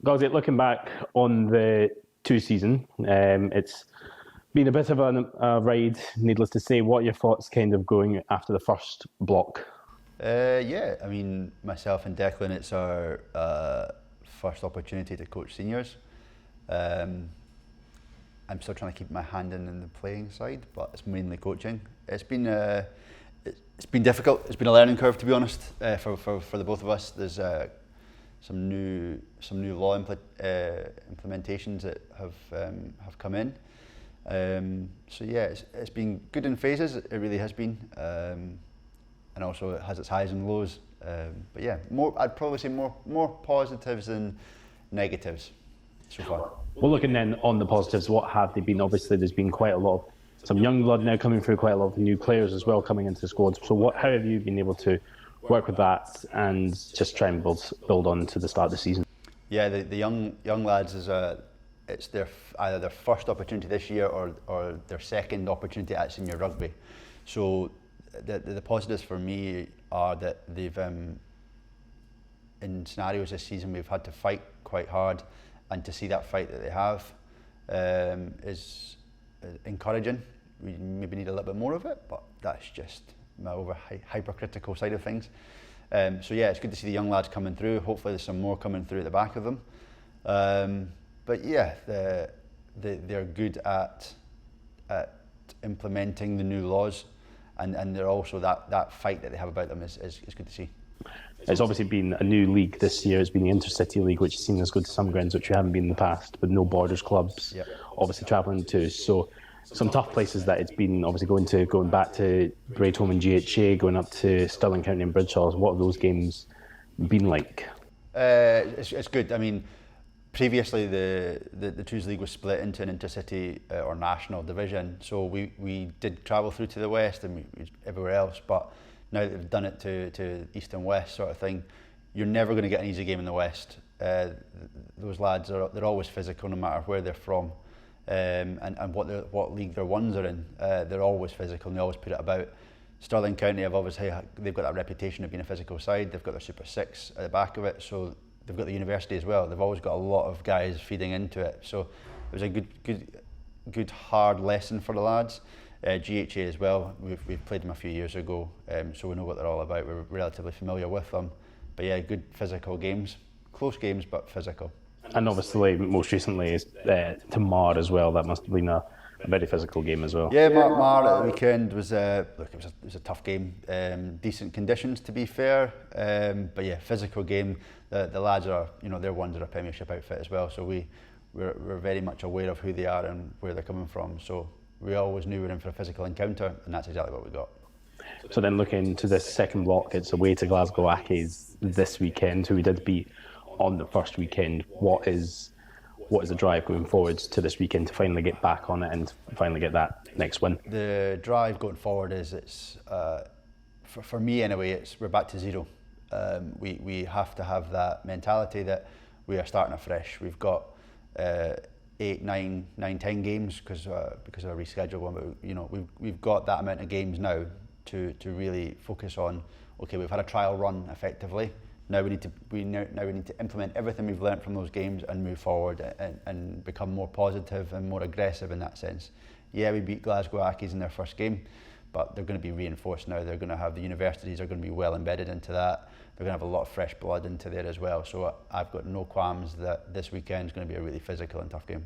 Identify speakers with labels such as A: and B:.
A: Guys, looking back on the two season, it's been a bit of a ride, needless to say. What are your thoughts kind of going after the first block?
B: Yeah, I mean, myself and Declan, it's our first opportunity to coach seniors. I'm still trying to keep my hand in the playing side, but it's mainly coaching. It's been difficult. It's been a learning curve, to be honest, for the both of us. There's some new law implementations that have come in. So yeah, it's been good in phases. It really has been, and also it has its highs and lows. But yeah, I'd probably say more positives than negatives so far.
A: Well, looking then on the positives, what have they been? Obviously, there's been quite a lot of some young blood now coming through, quite a lot of new players as well coming into the squads. So how have you been able to work with that and just try and build on to the start of the season?
B: Yeah, the young lads it's either their first opportunity this year or their second opportunity at senior rugby. So the positives for me are that they've in scenarios this season we've had to fight quite hard, and to see that fight that they have is encouraging. We maybe need a little bit more of it, but that's just my hypercritical side of things. So yeah, it's good to see the young lads coming through. Hopefully there's some more coming through at the back of them. But yeah, they're good at implementing the new laws, and they're also that fight that they have about them is good to see.
A: It's obviously been a new league this year. It's been the Intercity League, which has seen us go to some grounds which we haven't been in the past, with no borders clubs.
B: Yep.
A: Obviously travelling to some tough places that it's been. Obviously going back to Braytholme and GHA, going up to Stirling County and Bridgeshaw. What have those games been like?
B: It's good. I mean, previously the Twos League was split into an intercity or national division, so we did travel through to the west and everywhere else, but now that they've done it to east and west sort of thing, you're never going to get an easy game in the west. Those lads they're always physical no matter where they're from, and what league their ones are in. They're always physical and they always put it about. Stirling County they've got that reputation of being a physical side. They've got their Super 6 at the back of it, so they've got the university as well. They've always got a lot of guys feeding into it, so it was a good hard lesson for the lads. GHA as well, we've played them a few years ago, so we know what they're all about. We're relatively familiar with them, but yeah, good physical games, close games but physical.
A: And obviously most recently is to Mar as well. That must have been a very physical game as well.
B: Yeah, Mar at the weekend was it was a tough game. Decent conditions to be fair, but yeah, physical game. The lads are, they're ones that are a Premiership outfit as well, so we're very much aware of who they are and where they're coming from. So we always knew we were in for a physical encounter, and that's exactly what we got.
A: So then looking to this second block, it's away to Glasgow Accies this weekend, who we did beat on the first weekend. What is the drive going forward to this weekend to finally get back on it and finally get that next win?
B: The drive going forward is for me anyway, we're back to zero. We have to have that mentality that we are starting afresh. We've got 8, 9, 10 games because of a rescheduled one, but we've got that amount of games now to really focus on. Okay, we've had a trial run effectively. Now we need to implement everything we've learnt from those games and move forward and become more positive and more aggressive in that sense. Yeah, we beat Glasgow Accies in their first game, but they're going to be reinforced now. They're going to have the universities are going to be well embedded into that. They're going to have a lot of fresh blood into there as well. So I've got no qualms that this weekend is going to be a really physical and tough game.